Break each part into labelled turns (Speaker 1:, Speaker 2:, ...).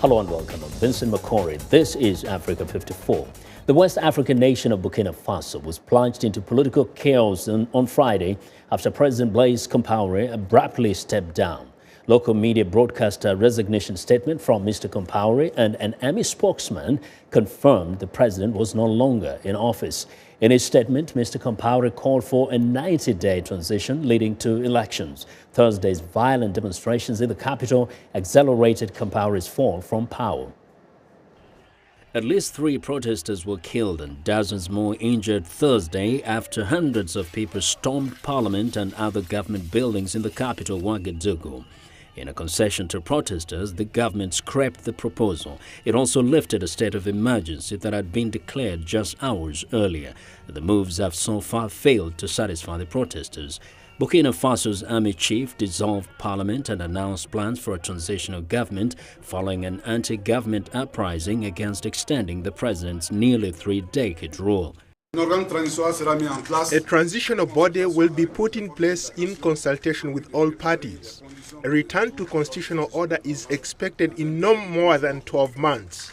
Speaker 1: Hello and welcome. I'm Vincent McCory. This is Africa 54. The West African nation of Burkina Faso was plunged into political chaos on Friday after President Blaise Compaoré abruptly stepped down. Local media broadcast a resignation statement from Mr. Compaoré, and an army spokesman confirmed the president was no longer in office. In his statement, Mr. Compaoré called for a 90-day transition leading to elections. Thursday's violent demonstrations in the capital accelerated Compaoré's fall from power. At least 3 protesters were killed and dozens more injured Thursday after hundreds of people stormed parliament and other government buildings in the capital, Ouagadougou. In a concession to protesters, the government scrapped the proposal. It also lifted a state of emergency that had been declared just hours earlier. The moves have so far failed to satisfy the protesters. Burkina Faso's army chief dissolved parliament and announced plans for a transitional government following an anti-government uprising against extending the president's nearly 3-decade rule.
Speaker 2: A transitional body will be put in place in consultation with all parties. A return to constitutional order is expected in no more than 12 months.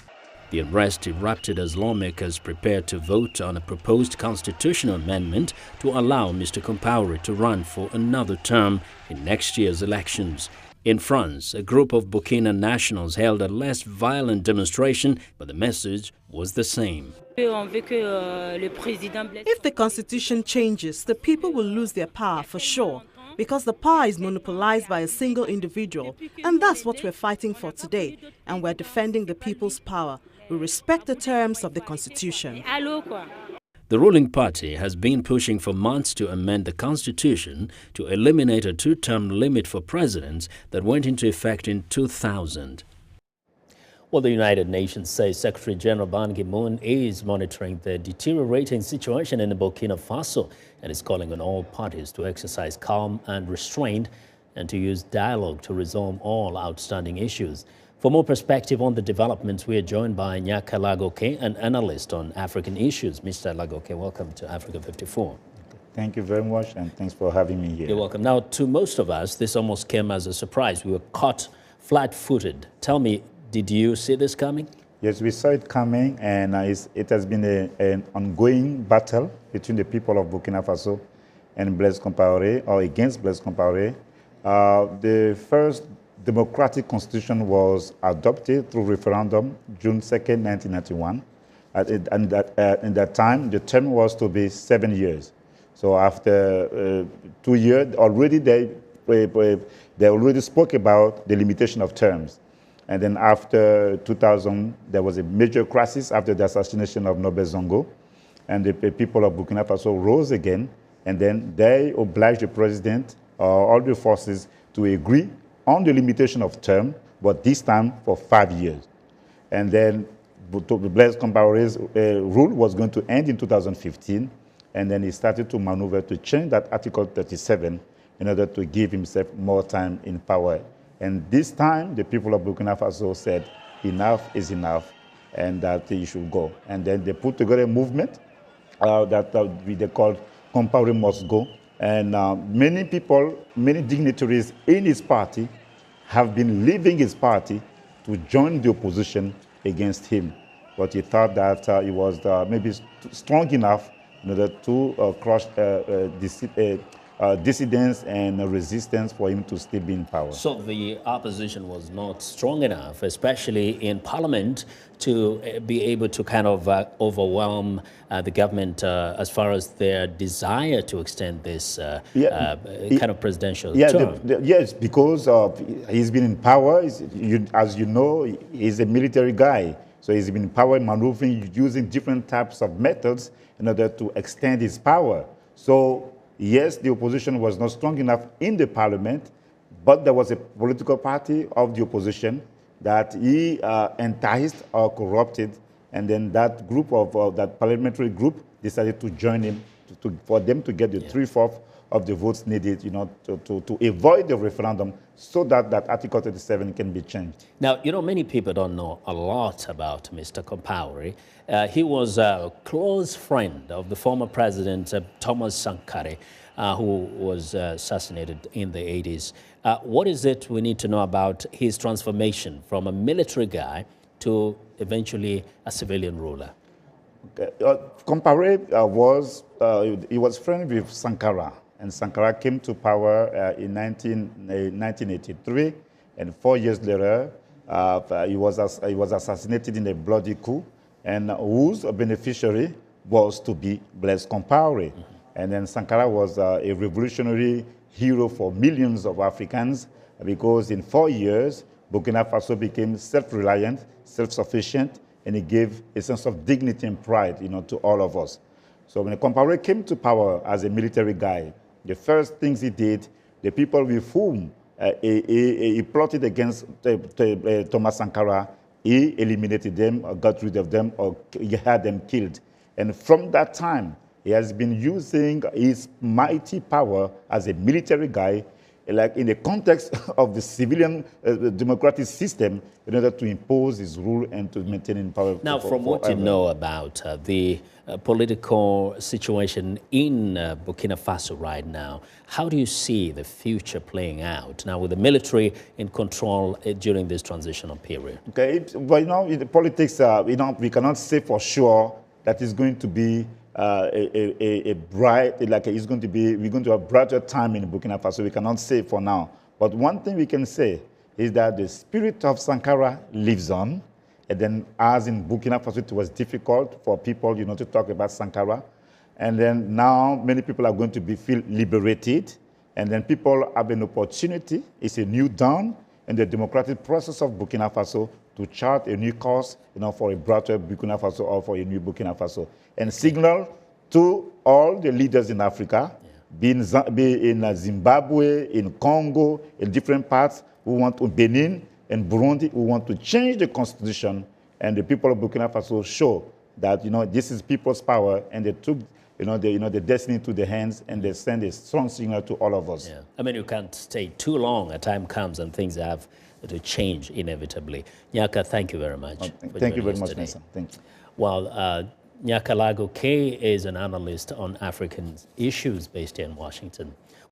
Speaker 1: The unrest erupted as lawmakers prepared to vote on a proposed constitutional amendment to allow Mr. Compaoré to run for another term in next year's elections. In France, a group of Burkina nationals held a less violent demonstration, but the message was the same.
Speaker 3: If the constitution changes, the people will lose their power for sure, because the power is monopolized by a single individual, and that's what we're fighting for today, and we're defending the people's power. We respect the terms of the constitution.
Speaker 1: The ruling party has been pushing for months to amend the constitution to eliminate a 2-term limit for presidents that went into effect in 2000. Well, the United Nations says Secretary General Ban Ki-moon is monitoring the deteriorating situation in Burkina Faso and is calling on all parties to exercise calm and restraint and to use dialogue to resolve all outstanding issues. For more perspective on the developments, we are joined by Nyaka Lagoke, an analyst on African issues. Mr. Lagoke, welcome to Africa 54.
Speaker 4: Thank you very much, and thanks for having me here.
Speaker 1: You're welcome. Now, to most of us, this almost came as a surprise. We were caught flat-footed. Tell me, did you see this coming?
Speaker 4: Yes, we saw it coming, and it has been an ongoing battle between the people of Burkina Faso and Blaise Compaoré, or against Blaise Compaoré. The first democratic constitution was adopted through referendum June 2nd, 1991. And in that time, the term was to be 7 years. So after 2 years, already they already spoke about the limitation of terms. And then after 2000, there was a major crisis after the assassination of Norbert Zongo. And the people of Burkina Faso rose again. And then they obliged the president, all the forces, to agree on the limitation of term, but this time for 5 years. And then Blaise Compaoré's rule was going to end in 2015. And then he started to maneuver to change that Article 37 in order to give himself more time in power. And this time, the people of Burkina Faso said, enough is enough, and that he should go. And then they put together a movement that they called Compaoré Must Go. And many people, many dignitaries in his party have been leaving his party to join the opposition against him. But he thought that he was maybe strong enough in order to crush dissidents and resistance for him to still be in power.
Speaker 1: So the opposition was not strong enough, especially in parliament, to be able to kind of overwhelm the government as far as their desire to extend this kind of presidential term.
Speaker 4: Yes, because he's been in power. As you know, he's a military guy. So he's been in power, maneuvering, using different types of methods in order to extend his power. So yes, the opposition was not strong enough in the parliament, but there was a political party of the opposition that he enticed or corrupted, and then that group of that parliamentary group decided to join him for them to get the 3/4 of the votes needed, to avoid the referendum so that Article 37 can be changed.
Speaker 1: Now, many people don't know a lot about Mr. Compaoré. He was a close friend of the former president, Thomas Sankara, who was assassinated in the 80s. What is it we need to know about his transformation from a military guy to eventually a civilian ruler?
Speaker 4: Compaoré was friends with Sankara, and Sankara came to power in 1983, and 4 years later, he was assassinated in a bloody coup, and whose beneficiary was to be Blaise Compaoré. Mm-hmm. And then Sankara was a revolutionary hero for millions of Africans, because in 4 years, Burkina Faso became self-reliant, self-sufficient, and it gave a sense of dignity and pride, to all of us. So when Compaoré came to power as a military guy, the first things he did, the people with whom he plotted against Thomas Sankara, he eliminated them, or got rid of them, or he had them killed. And from that time, he has been using his mighty power as a military guy, like in the context of the civilian democratic system, in order to impose his rule and to maintain in power.
Speaker 1: Now, from what you know about the political situation in Burkina Faso right now, how do you see the future playing out now with the military in control during this transitional period? Okay,
Speaker 4: well, in the politics, we cannot say for sure that it's going to be we're going to have brighter time in Burkina Faso. We cannot say for now. But one thing we can say is that the spirit of Sankara lives on. And then as in Burkina Faso, it was difficult for people, to talk about Sankara. And then now many people are going to feel liberated. And then people have an opportunity. It's a new dawn in the democratic process of Burkina Faso to chart a new course, for a brighter Burkina Faso or for a new Burkina Faso, and signal to all the leaders in Africa, be in Zimbabwe, in Congo, in different parts, who want to Benin and Burundi, who want to change the constitution, and the people of Burkina Faso show that this is people's power, and they took the destiny to their hands, and they send a strong signal to all of us.
Speaker 1: Yeah. I mean, you can't stay too long. A time comes and things have to change inevitably. Nyaka, thank you very much.
Speaker 4: Thank you very much, Nelson. Thank you.
Speaker 1: Well, Nyaka Lago K is an analyst on African issues based here in Washington.